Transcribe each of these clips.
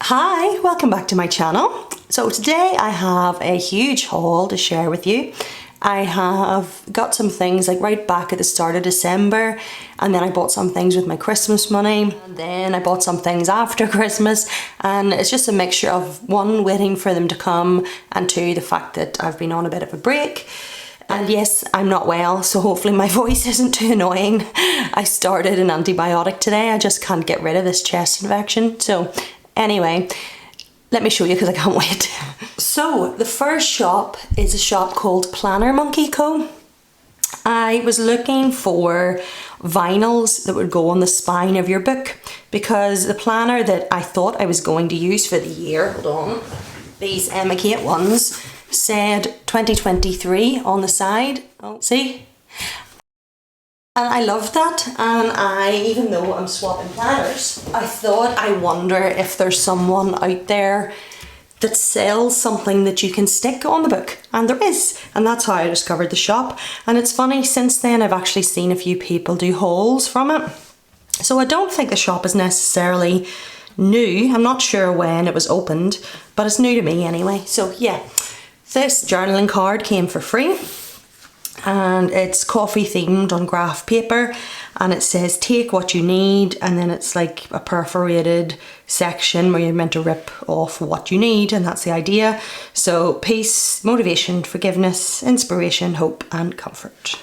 Hi, welcome back to my channel. So today I have a huge haul to share with you. I have got some things like right back at the start of December, and then I bought some things with my Christmas money, and then I bought some things after Christmas, and it's just a mixture of one, waiting for them to come, and two, the fact that I've been on a bit of a break. And yes, I'm not well, so hopefully my voice isn't too annoying. I started an antibiotic today. I just can't get rid of this chest infection. So anyway, let me show you because I can't wait. So the first shop is a shop called Planner Monkey Co. I was looking for vinyls that would go on the spine of your book, because the planner that I thought I was going to use for the year, hold on, these Emma Kate ones, said 2023 on the side. Oh, see? And I loved that, and even though I'm swapping planners, I thought, I wonder if there's someone out there that sells something that you can stick on the book, and there is, and that's how I discovered the shop. And it's funny, since then I've actually seen a few people do hauls from it, so I don't think the shop is necessarily new. I'm not sure when it was opened, but it's new to me anyway. So yeah, this journaling card came for free, and it's coffee themed on graph paper, and it says take what you need, and then it's like a perforated section where you're meant to rip off what you need, and that's the idea. So peace, motivation, forgiveness, inspiration, hope and comfort.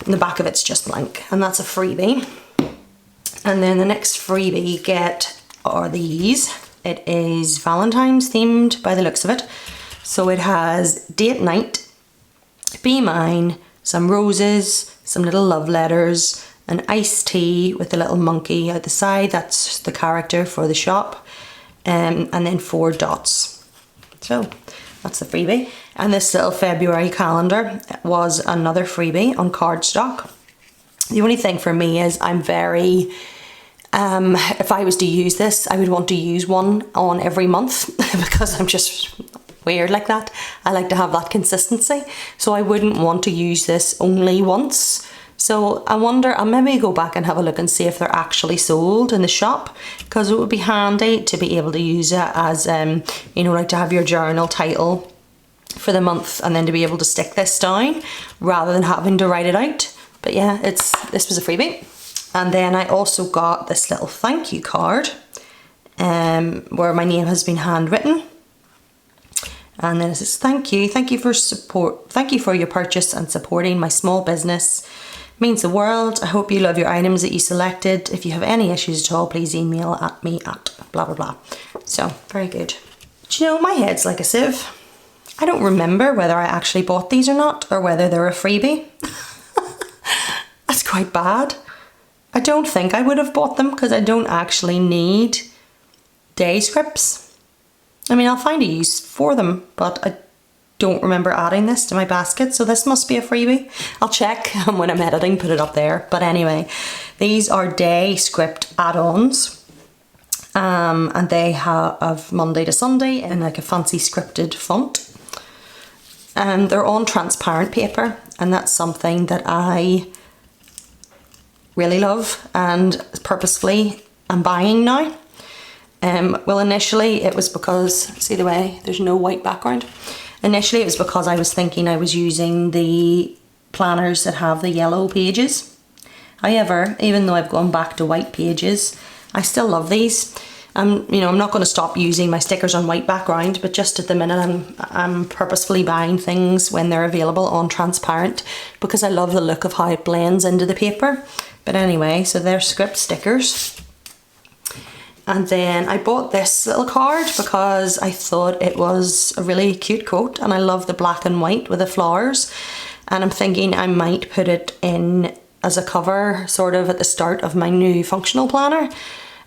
And the back of it's just blank, and that's a freebie. And then the next freebie you get are these. It is Valentine's themed by the looks of it. So it has date night, be mine, some roses, some little love letters, an iced tea with a little monkey out the side, that's the character for the shop, and then 4 dots. So that's the freebie. And this little February calendar was another freebie on cardstock. The only thing for me is I'm very, if I was to use this, I would want to use one on every month because I'm just weird like that. I like to have that consistency, so I wouldn't want to use this only once. So I wonder, I'll maybe go back and have a look and see if they're actually sold in the shop, because it would be handy to be able to use it as you know, like to have your journal title for the month and then to be able to stick this down rather than having to write it out. But yeah, this was a freebie. And then I also got this little thank you card where my name has been handwritten. And then it says, thank you for support. Thank you for your purchase and supporting my small business. Means the world. I hope you love your items that you selected. If you have any issues at all, please email at me at blah, blah, blah. So very good. But you know, my head's like a sieve. I don't remember whether I actually bought these or not, or whether they're a freebie. That's quite bad. I don't think I would have bought them because I don't actually need day scripts. I mean, I'll find a use for them, but I don't remember adding this to my basket, so this must be a freebie. I'll check when I'm editing, put it up there. But anyway, these are day script add-ons, and they have Monday to Sunday in like a fancy scripted font. And they're on transparent paper, and that's something that I really love and purposefully am buying now. Well, initially it was because, see the way there's no white background? Initially it was because I was thinking I was using the planners that have the yellow pages. However, even though I've gone back to white pages, I still love these. You know, I'm not going to stop using my stickers on white background, but just at the minute I'm purposefully buying things when they're available on transparent, because I love the look of how it blends into the paper. But anyway, so they're script stickers. And then I bought this little card because I thought it was a really cute quote, and I love the black and white with the flowers. And I'm thinking I might put it in as a cover sort of at the start of my new functional planner.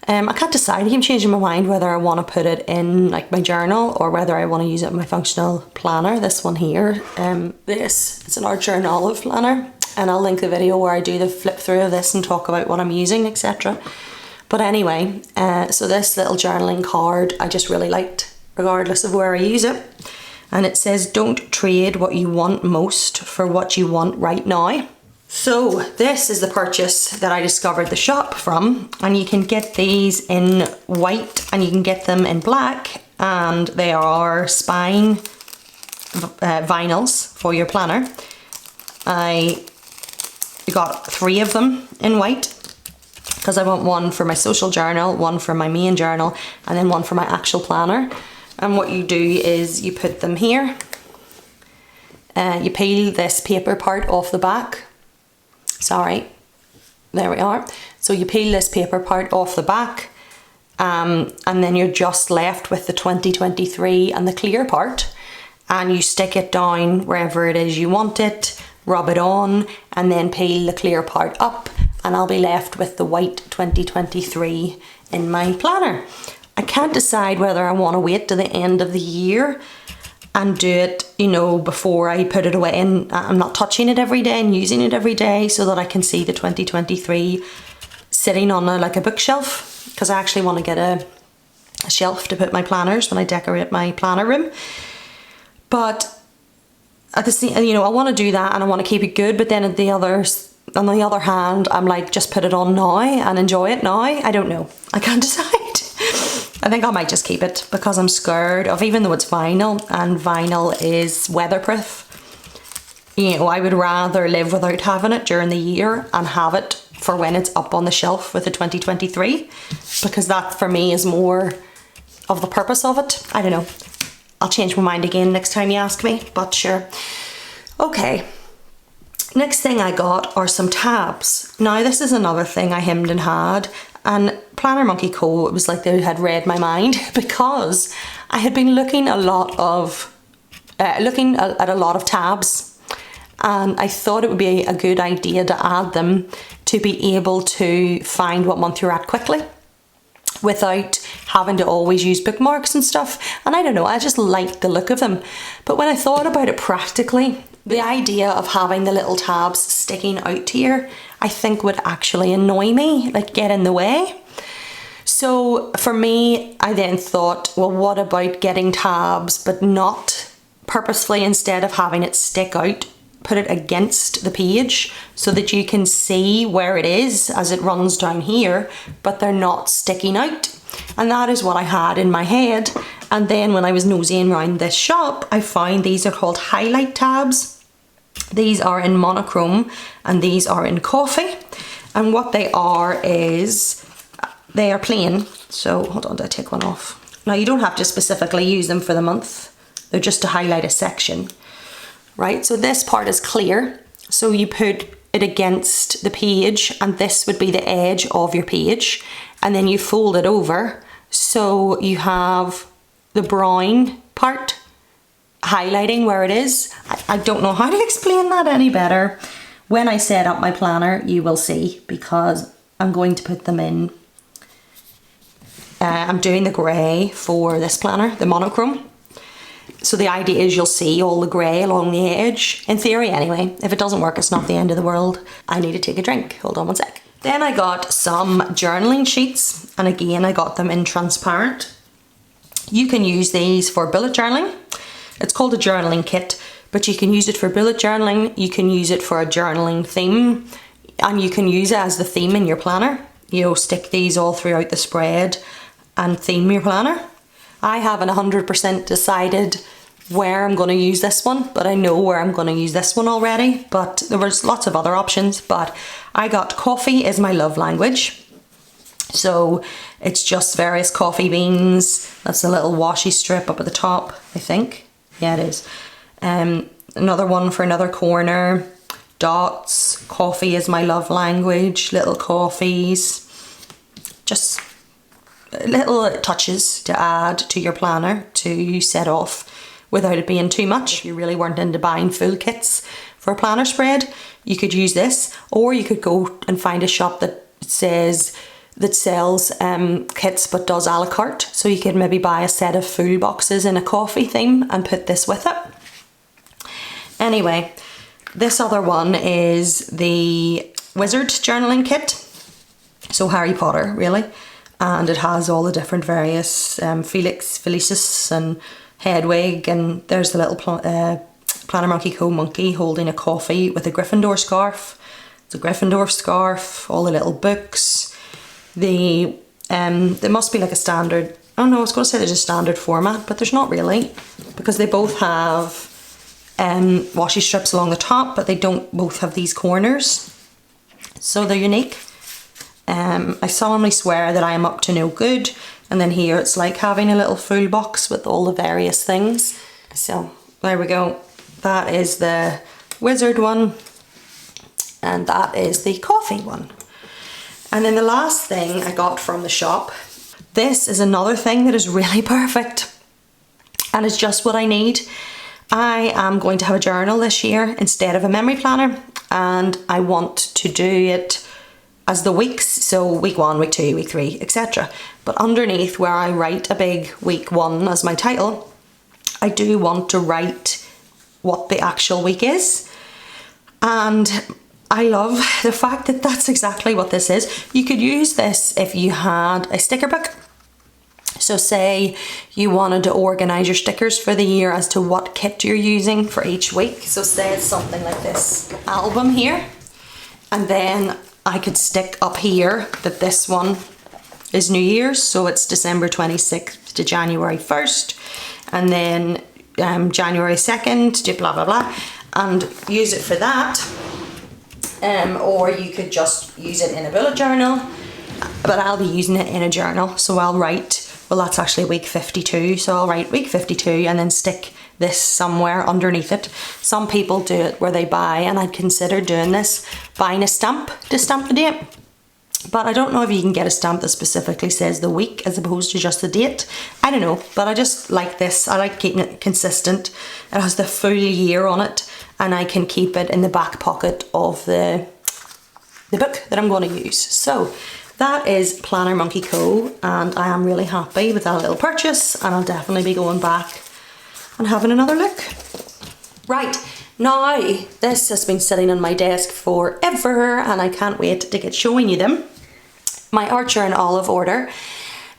I can't decide. I keep changing my mind whether I want to put it in like my journal or whether I want to use it in my functional planner. This one here, it's an Archer and Olive planner, and I'll link the video where I do the flip through of this and talk about what I'm using, etc. But anyway, so this little journaling card I just really liked, regardless of where I use it. And it says, don't trade what you want most for what you want right now. So this is the purchase that I discovered the shop from, and you can get these in white and you can get them in black, and they are spine vinyls for your planner. I got 3 of them in white because I want one for my social journal, one for my main journal, and then one for my actual planner. And what you do is you put them here, you peel this paper part off the back. Sorry, there we are. So you peel this paper part off the back, and then you're just left with the 2023 and the clear part, and you stick it down wherever it is you want it, rub it on, and then peel the clear part up, and I'll be left with the white 2023 in my planner. I can't decide whether I want to wait to the end of the year and do it, you know, before I put it away, and I'm not touching it every day and using it every day, so that I can see the 2023 sitting on like a bookshelf, because I actually want to get a shelf to put my planners when I decorate my planner room. But at the same, you know, I want to do that and I want to keep it good, but then on the other hand, I'm like, just put it on now and enjoy it now. I don't know. I can't decide. I think I might just keep it because I'm scared of, even though it's vinyl and vinyl is weatherproof, you know, I would rather live without having it during the year and have it for when it's up on the shelf with the 2023, because that for me is more of the purpose of it. I don't know. I'll change my mind again next time you ask me, but sure. Okay. Next thing I got are some tabs. Now this is another thing I hemmed and had, and Planner Monkey Co, it was like they had read my mind, because I had been looking at a lot of tabs, and I thought it would be a good idea to add them to be able to find what month you're at quickly without having to always use bookmarks and stuff. And I don't know, I just liked the look of them. But when I thought about it practically, the idea of having the little tabs sticking out here, I think would actually annoy me, like get in the way. So for me, I then thought, well, what about getting tabs, but not purposefully, instead of having it stick out, put it against the page so that you can see where it is as it runs down here, but they're not sticking out. And that is what I had in my head. And then when I was nosying around this shop, I found these are called highlight tabs. These are in monochrome and these are in coffee. And what they are is, they are plain. So hold on, did I take one off? Now you don't have to specifically use them for the month. They're just to highlight a section. Right, so this part is clear, so you put it against the page, and this would be the edge of your page, and then you fold it over so you have the brown part highlighting where it is. I don't know how to explain that any better. When I set up my planner, you will see, because I'm going to put them in. I'm doing the grey for this planner, the monochrome. So the idea is you'll see all the grey along the edge, in theory anyway. If it doesn't work, it's not the end of the world. I need to take a drink. Hold on one sec. Then I got some journaling sheets, and again I got them in transparent. You can use these for bullet journaling. It's called a journaling kit, but you can use it for bullet journaling, you can use it for a journaling theme, and you can use it as the theme in your planner. You know, stick these all throughout the spread and theme your planner. I haven't 100% decided where I'm going to use this one, but I know where I'm going to use this one already. But there was lots of other options, but I got coffee is my love language. So it's just various coffee beans. That's a little washi strip up at the top, I think. Yeah, it is. Another one for another corner. Dots, coffee is my love language, little coffees. Just little touches to add to your planner to set off without it being too much. If you really weren't into buying full kits for a planner spread, you could use this, or you could go and find a shop that sells kits but does a la carte. So you could maybe buy a set of full boxes in a coffee theme and put this with it. Anyway, this other one is the Wizard journaling kit. So Harry Potter, really. And it has all the different various Felix, Felicis and Hedwig, and there's the little Planner Monkey Co monkey holding a coffee with a Gryffindor scarf. It's a Gryffindor scarf, all the little books. There must be like a standard, oh no, I was going to say there's a standard format, but there's not really, because they both have washi strips along the top, but they don't both have these corners. So they're unique. I solemnly swear that I am up to no good. And then here it's like having a little full box with all the various things. So there we go. That is the wizard one. And that is the coffee one. And then the last thing I got from the shop. This is another thing that is really perfect. And it's just what I need. I am going to have a journal this year instead of a memory planner. And I want to do it as the weeks, so week 1, week 2, week 3, etc. But underneath where I write a big week 1 as my title, I do want to write what the actual week is. And I love the fact that that's exactly what this is. You could use this if you had a sticker book. So say you wanted to organise your stickers for the year as to what kit you're using for each week. So say it's something like this album here. And then I could stick up here that this one is New Year's, so it's December 26th to January 1st, and then January 2nd to blah blah blah, and use it for that. Or you could just use it in a bullet journal, but I'll be using it in a journal, so I'll write, well that's actually week 52, so I'll write week 52 and then stick this somewhere underneath it. Some people do it where they buy, and I'd consider doing this, buying a stamp to stamp the date. But I don't know if you can get a stamp that specifically says the week as opposed to just the date. I don't know, but I just like this. I like keeping it consistent. It has the full year on it, and I can keep it in the back pocket of the book that I'm going to use. So that is Planner Monkey Co, and I am really happy with that little purchase, and I'll definitely be going back and having another look. Right, now this has been sitting on my desk forever and I can't wait to get showing you them. My Archer and Olive order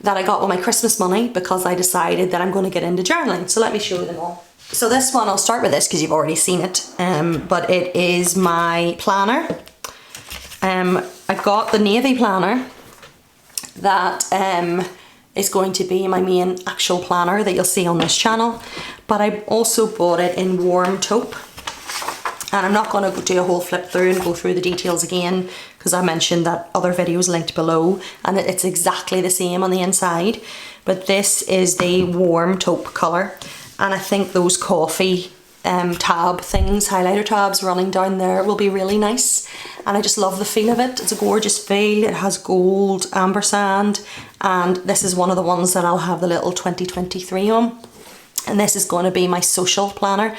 that I got with my Christmas money because I decided that I'm going to get into journaling. So let me show you them all. So this one, I'll start with this because you've already seen it, but it is my planner. I got the navy planner that is going to be my main actual planner that you'll see on this channel, but I also bought it in warm taupe, and I'm not going to do a whole flip through and go through the details again because I mentioned that other videos linked below and it's exactly the same on the inside, but this is the warm taupe colour, and I think those coffee tab things, highlighter tabs running down there will be really nice, and I just love the feel of it. It's a gorgeous feel. It has gold ampersand, and this is one of the ones that I'll have the little 2023 on, and this is going to be my social planner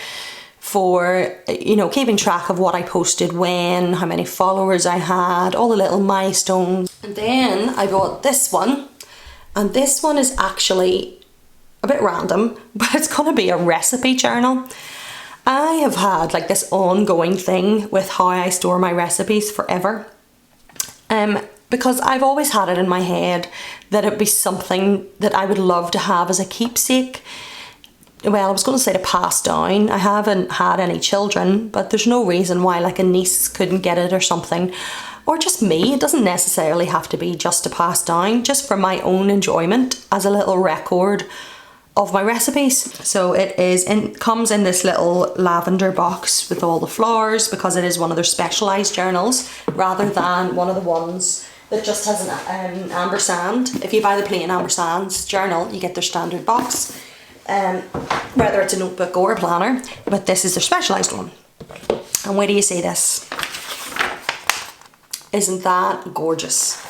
for, you know, keeping track of what I posted when, how many followers I had, all the little milestones. And then I bought this one, and this one is actually a bit random, but it's going to be a recipe journal. I have had like this ongoing thing with how I store my recipes forever, because I've always had it in my head that it'd be something that I would love to have as a keepsake. Well, I was going to say to pass down. I haven't had any children, but there's no reason why like a niece couldn't get it or something, or just me. It doesn't necessarily have to be just to pass down, just for my own enjoyment as a little record of my recipes. So it is comes in this little lavender box with all the flowers, because it is one of their specialised journals rather than one of the ones that just has an ampersand. If you buy the plain ampersands journal, you get their standard box, whether it's a notebook or a planner, but this is their specialised one. And where do you see this? Isn't that gorgeous?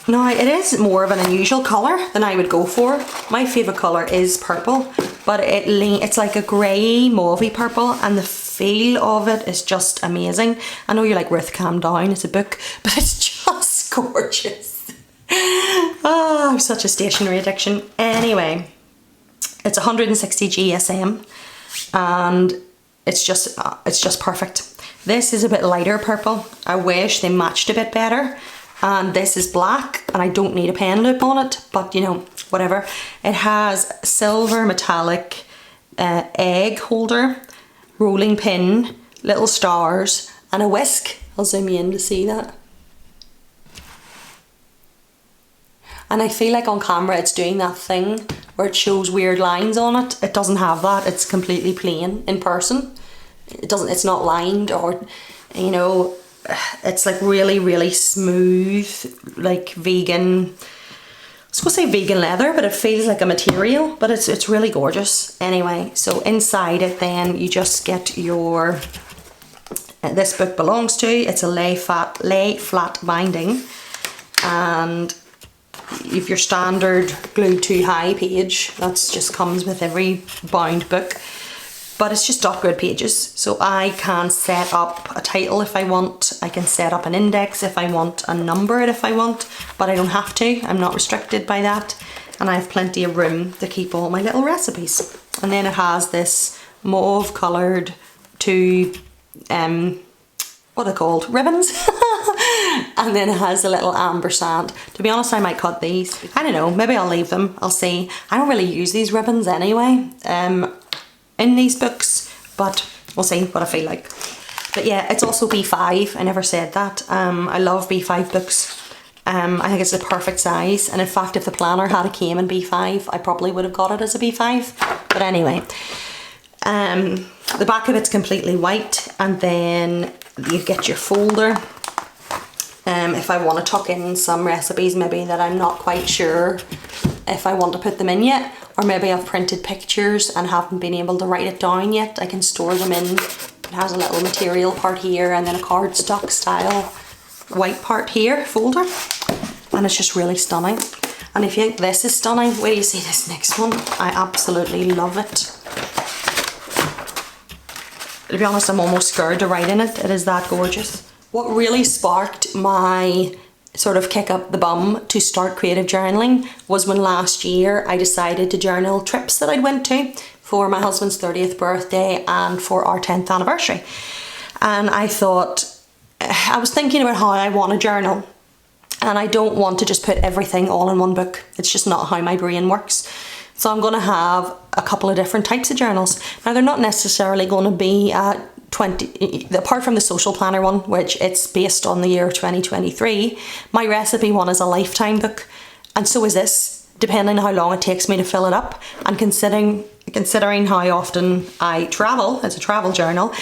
Now, it is more of an unusual colour than I would go for. My favourite colour is purple, but it's like a grey mauvey purple, and the feel of it is just amazing. I know you're like, Ruth, calm down, it's a book, but it's just gorgeous. Oh, I'm such a stationery addiction. Anyway, it's 160 GSM, and it's just perfect. This is a bit lighter purple. I wish they matched a bit better. And this is black, and I don't need a pen loop on it, but you know, whatever. It has silver metallic egg holder, rolling pin, little stars, and a whisk. I'll zoom you in to see that. And I feel like on camera it's doing that thing where it shows weird lines on it. It doesn't have that. It's completely plain in person. It's not lined, or, you know, it's like really, really smooth, like vegan. I was going to say vegan leather, but it feels like a material, but it's really gorgeous. Anyway, so inside it then you just get your, this book belongs to, it's a lay flat binding, and you've your standard glued to high page. That's just comes with every bound book, but it's just dot grid pages. So I can set up a title if I want, I can set up an index if I want, and number it if I want, but I don't have to. I'm not restricted by that, and I have plenty of room to keep all my little recipes. And then it has this mauve coloured two what are they called, ribbons. And then it has a little ampersand. To be honest, I might cut these. I don't know, maybe I'll leave them, I'll see. I don't really use these ribbons anyway in these books, but we'll see what I feel like. But yeah, it's also B5, I never said that. I love B5 books. I think it's the perfect size, and in fact if the planner had came in B5 I probably would have got it as a B5. But anyway, the back of it's completely white, and then you get your folder. If I want to tuck in some recipes maybe that I'm not quite sure if I want to put them in yet, or maybe I've printed pictures and haven't been able to write it down yet, I can store them in. It has a little material part here and then a cardstock style white part here, folder, and it's just really stunning. And if you think this is stunning, wait till you see this next one. I absolutely love it. To be honest, I'm almost scared to write in it. It is that gorgeous. What really sparked my sort of kick up the bum to start creative journaling was when last year I decided to journal trips that I'd went to for my husband's 30th birthday and for our 10th anniversary. And I thought, I was thinking about how I want to journal, and I don't want to just put everything all in one book. It's just not how my brain works. So I'm going to have a couple of different types of journals. Now they're not necessarily going to be 20, apart from the social planner one, which it's based on the year 2023, my recipe one is a lifetime book, and so is this, depending on how long it takes me to fill it up, and considering how often I travel, it's a travel journal,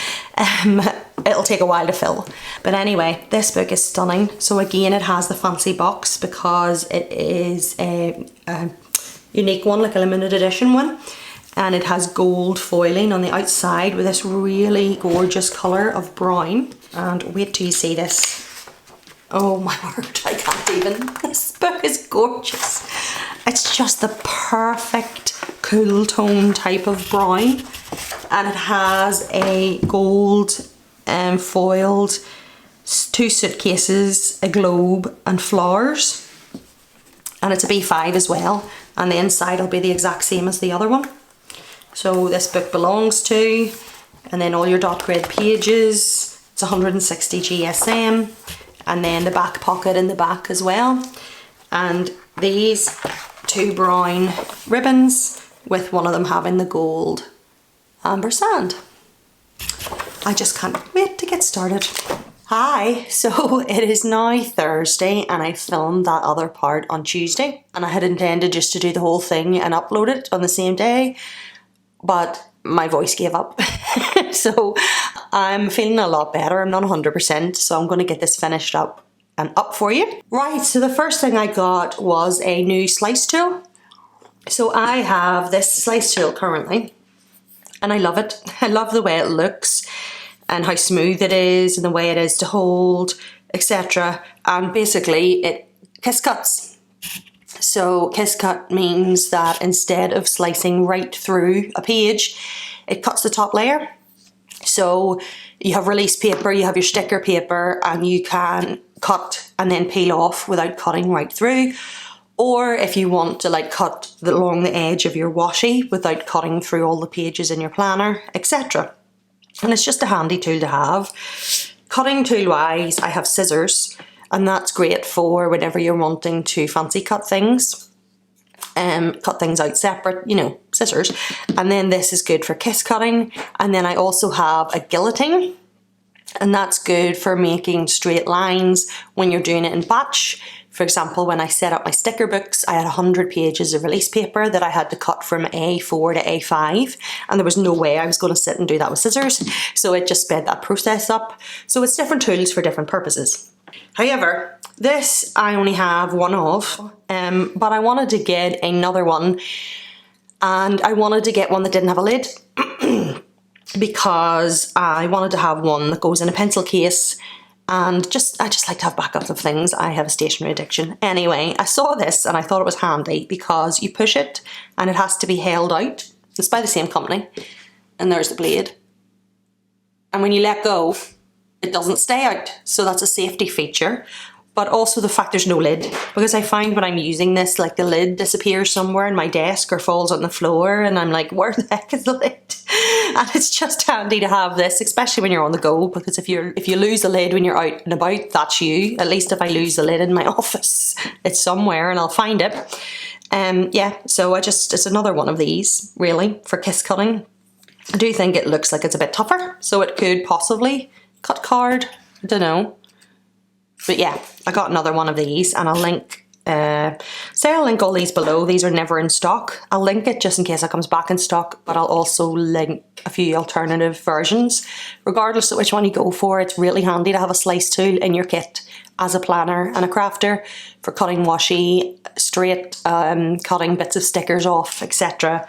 it'll take a while to fill. But anyway, this book is stunning. So again, it has the fancy box because it is a unique one, like a limited edition one. And it has gold foiling on the outside with this really gorgeous colour of brown. And wait till you see this. Oh my word, I can't even. This book is gorgeous. It's just the perfect cool tone type of brown. And it has a gold foiled 2 suitcases, a globe and flowers. And it's a B5 as well. And the inside will be the exact same as the other one. So this book belongs to, and then all your dot grid pages, it's 160 GSM, and then the back pocket in the back as well. And these 2 brown ribbons, with one of them having the gold ampersand. I just can't wait to get started. Hi, so it is now Thursday and I filmed that other part on Tuesday, and I had intended just to do the whole thing and upload it on the same day, but my voice gave up. So I'm feeling a lot better. I'm not 100%, so I'm going to get this finished up and up for you. Right, so the first thing I got was a new slice tool. So I have this slice tool currently, and I love it. I love the way it looks and how smooth it is and the way it is to hold, etc. And basically it kiss cuts. So kiss cut means that instead of slicing right through a page, it cuts the top layer. So you have release paper, you have your sticker paper, and you can cut and then peel off without cutting right through. Or if you want to like cut along the edge of your washi without cutting through all the pages in your planner, etc. And it's just a handy tool to have. Cutting tool wise, I have scissors, and that's great for whenever you're wanting to fancy cut things. Cut things out separate, you know, scissors. And then this is good for kiss cutting. And then I also have a guillotine. And that's good for making straight lines when you're doing it in batch. For example, when I set up my sticker books, I had 100 pages of release paper that I had to cut from A4 to A5, and there was no way I was going to sit and do that with scissors, so it just sped that process up. So it's different tools for different purposes. However, this I only have one of, but I wanted to get another one, and I wanted to get one that didn't have a lid because I wanted to have one that goes in a pencil case. And I just like to have backups of things. I have a stationery addiction. Anyway, I saw this and I thought it was handy because you push it and it has to be held out. It's by the same company. And there's the blade. And when you let go, it doesn't stay out. So that's a safety feature. But also the fact there's no lid. Because I find when I'm using this, like the lid disappears somewhere in my desk or falls on the floor. And I'm like, where the heck is the lid? And it's just handy to have this, especially when you're on the go, because if you lose the lid when you're out and about, that's you. At least if I lose the lid in my office, it's somewhere and I'll find it. Yeah, so it's another one of these, really, for kiss cutting. I do think it looks like it's a bit tougher, so it could possibly cut card. I don't know. But yeah, I got another one of these, and I'll link I'll link all these below. These are never in stock. I'll link it just in case it comes back in stock, but I'll also link a few alternative versions. Regardless of which one you go for, it's really handy to have a slice tool in your kit as a planner and a crafter for cutting washi, straight cutting bits of stickers off, etc.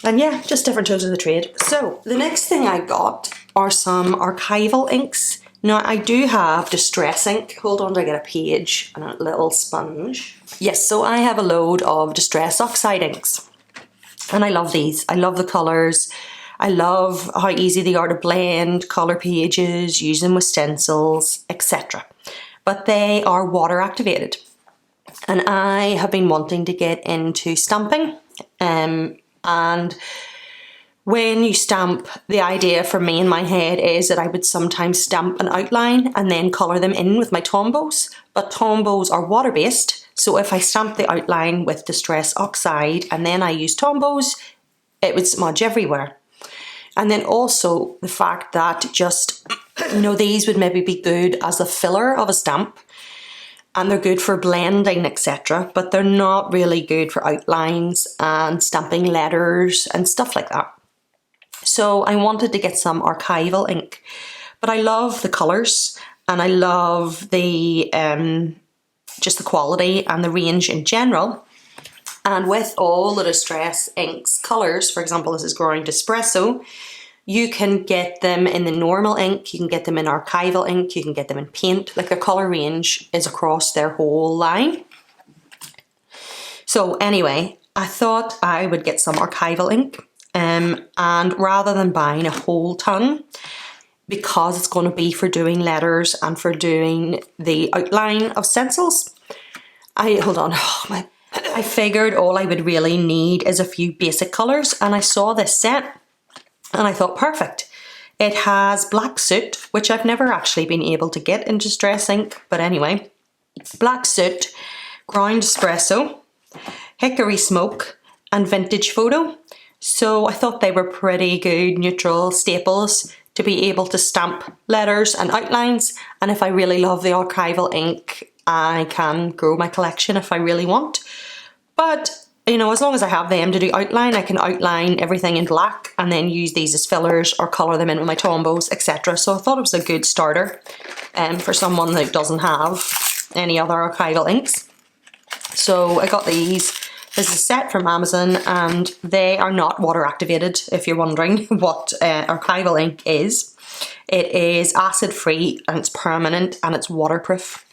And yeah, just different tools of the trade. So the next thing I got are some archival inks. Now I do have distress ink. Hold on till I get a page and a little sponge. Yes, so I have a load of distress oxide inks. And I love these. I love the colours. I love how easy they are to blend, colour pages, use them with stencils, etc. But they are water activated. And I have been wanting to get into stamping. And when you stamp, the idea for me in my head is that I would sometimes stamp an outline and then colour them in with my Tombows. But Tombows are water-based, so if I stamp the outline with Distress Oxide and then I use Tombows, it would smudge everywhere. And then also the fact that just, these would maybe be good as a filler of a stamp, and they're good for blending, etc. But they're not really good for outlines and stamping letters and stuff like that. So I wanted to get some archival ink, but I love the colours and I love the just the quality and the range in general. And with all the distress inks colours, for example, this is growing Espresso, you can get them in the normal ink, you can get them in archival ink, you can get them in paint. Like their colour range is across their whole line. So anyway, I thought I would get some archival ink. And rather than buying a whole ton, because it's going to be for doing letters and for doing the outline of stencils, I figured all I would really need is a few basic colours, and I saw this set and I thought perfect. It has Black Soot, which I've never actually been able to get in distress ink, but anyway, Black Soot, Ground Espresso, Hickory Smoke and Vintage Photo. So I thought they were pretty good neutral staples to be able to stamp letters and outlines. And if I really love the archival ink, I can grow my collection if I really want. But, as long as I have them to do outline, I can outline everything in black and then use these as fillers or colour them in with my Tombows, etc. So I thought it was a good starter for someone that doesn't have any other archival inks. So I got these. This is a set from Amazon and they are not water activated, if you're wondering what archival ink is. It is acid free and it's permanent and it's waterproof.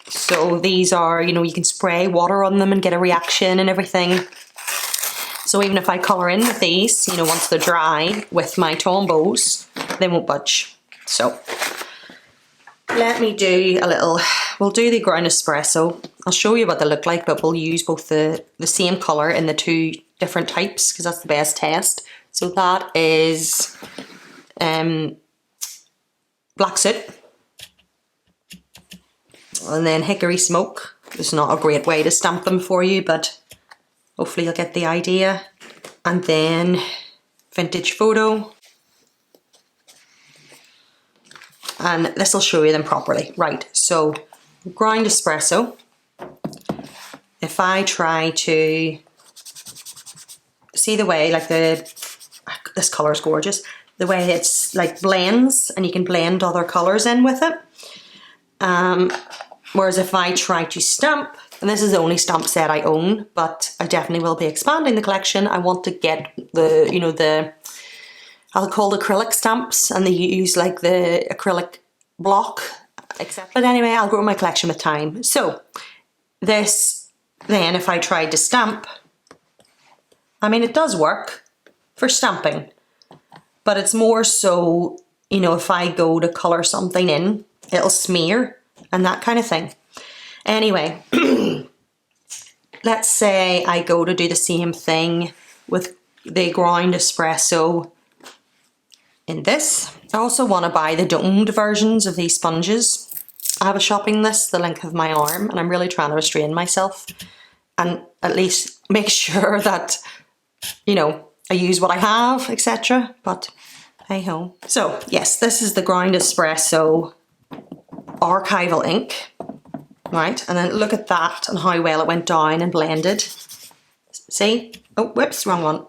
So these are, you can spray water on them and get a reaction and everything. So even if I colour in with these, once they're dry with my Tombows, they won't budge. So let me do we'll do the Ground Espresso. I'll show you what they look like, but we'll use both the same colour in the two different types because that's the best test. So that is Black Soot. And then Hickory Smoke. It's not a great way to stamp them for you, but hopefully you'll get the idea. And then Vintage Photo. and this will show you them properly. Right, so ground espresso. If I try to see the way, like this colour is gorgeous, the way it's like blends, and you can blend other colours in with it. Whereas if I try to stamp, and this is the only stamp set I own, but I definitely will be expanding the collection. I want to get the, you know, the, I'll call it acrylic stamps, and they use like the acrylic block, etc. But anyway, I'll grow my collection with time. So this, then if I tried to stamp, I mean, it does work for stamping, but it's more so, you know, if I go to colour something in, it'll smear and that kind of thing. Anyway, let's say I go to do the same thing with the ground espresso in this. I also want to buy the domed versions of these sponges. I have a shopping list the length of my arm, and I'm really trying to restrain myself and at least make sure that, you know, I use what I have, etc. But hey ho. So yes, this is the ground espresso Archival ink. Right, and then look at that and how well it went down and blended. See? Oh, whoops, wrong one.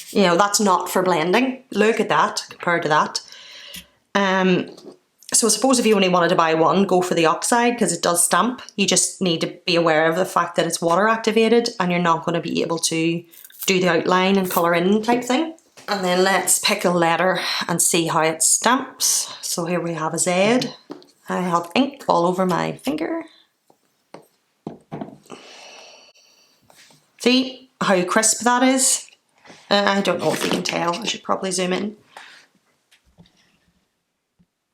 You know, that's not for blending. Look at that compared to that. So I suppose if you only wanted to buy one, go for the Oxide because it does stamp. You just need to be aware of the fact that it's water activated and you're not going to be able to do the outline and colour in type thing. And then let's pick a letter and see how it stamps. So here we have a Z. I have ink all over my finger. See how crisp that is? I don't know if you can tell. I should probably zoom in.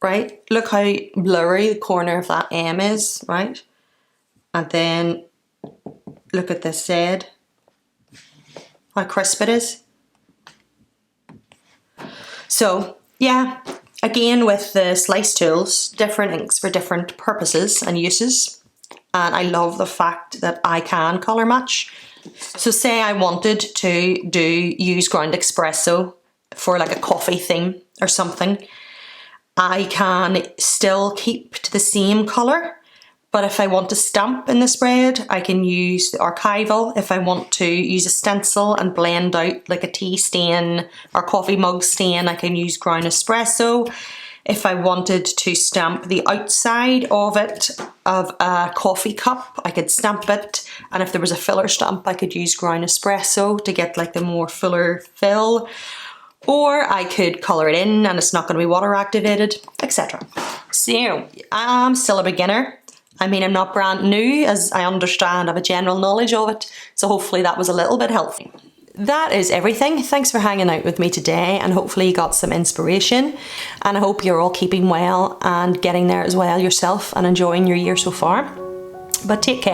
Right? Look how blurry the corner of that M is, right? And then look at this Z. How crisp it is. So yeah, again with the slice tools, different inks for different purposes and uses. And I love the fact that I can colour match. So say I wanted to use ground espresso for like a coffee theme or something, I can still keep to the same colour. But if I want to stamp in the spread, I can use the Archival. If I want to use a stencil and blend out like a tea stain or coffee mug stain, I can use ground espresso. If I wanted to stamp the outside of it, of a coffee cup, I could stamp it. And if there was a filler stamp, I could use ground espresso to get like the more fuller fill. Or I could colour it in and it's not going to be water activated, etc. So I'm still a beginner. I mean, I'm not brand new, as I understand I have a general knowledge of it, so hopefully that was a little bit helpful. That is everything. Thanks for hanging out with me today, and hopefully you got some inspiration, and I hope you're all keeping well and getting there as well yourself and enjoying your year so far. But take care.